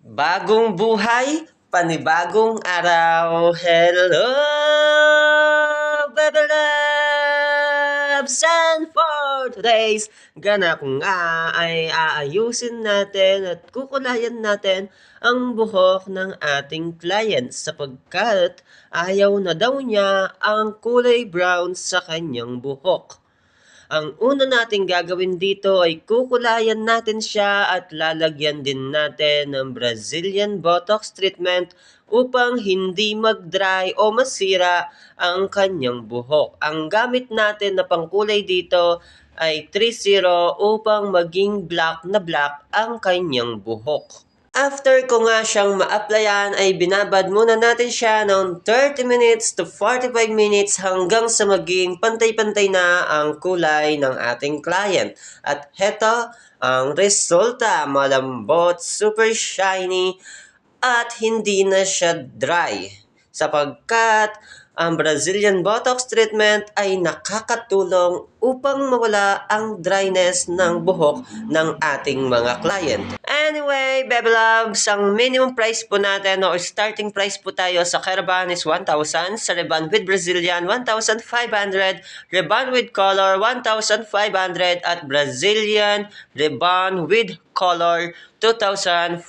Bagong buhay, panibagong araw. Hello, Bebe Loves! And for today's ganap nga ay aayusin natin at kukulayan natin ang buhok ng ating client sapagkat ayaw na daw niya ang kulay brown sa kanyang buhok. Ang una nating gagawin dito ay kukulayan natin siya at lalagyan din natin ng Brazilian Botox treatment upang hindi mag-dry o masira ang kanyang buhok. Ang gamit natin na pangkulay dito ay 3-0 upang maging black na black ang kanyang buhok. After ko nga siyang ma-applyan ay binabad muna natin siya ng 30 minutes to 45 minutes hanggang sa maging pantay-pantay na ang kulay ng ating client. At heto ang resulta, malambot, super shiny at hindi na siya dry sapagkat ang Brazilian Botox treatment ay nakakatulong upang mawala ang dryness ng buhok ng ating mga client. Anyway, Bebe Loves, ang minimum price po natin o starting price po tayo sa Keraban is 1,000, sa Reban with Brazilian 1,500, Reban with color 1,500 at Brazilian Reban with color 2,500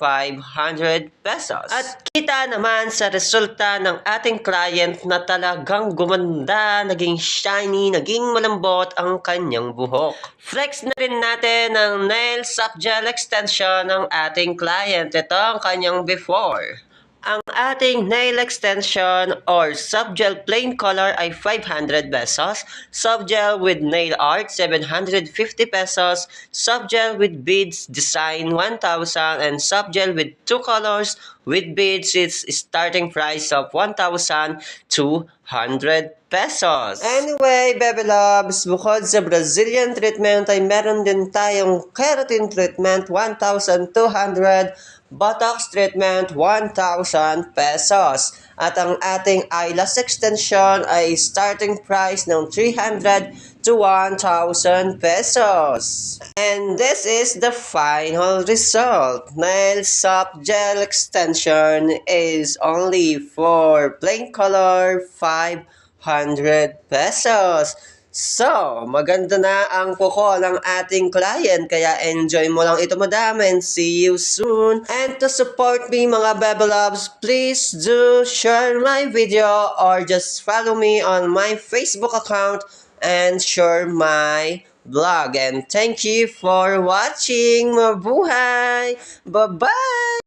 pesos. At kita naman sa resulta ng ating client na talagang gumanda, naging shiny, naging malambot ang kanyang buhok. Flex na rin natin ang nail soft gel extension ng ating client. Ito ang kanyang before. Ang ating nail extension or soft gel plain color ay 500 pesos, soft gel with nail art 750 pesos, soft gel with beads design 1,000, and soft gel with two colors with beads is starting price of 1,200 pesos. Anyway, Bebe Loves, bukod sa Brazilian treatment ay meron din tayong keratin treatment 1,200, Botox treatment 1,000 pesos. At ang ating eyelash extension ay starting price ng 300 to 1,000 pesos. And this is the final result. Nail soft gel extension is only for plain color 500 pesos. So, maganda na ang kuko ng ating client, kaya enjoy mo lang ito madam and see you soon. And to support me mga Bebe Loves, please do share my video or just follow me on my Facebook account and share my vlog. And thank you for watching. Mabuhay! Bye-bye!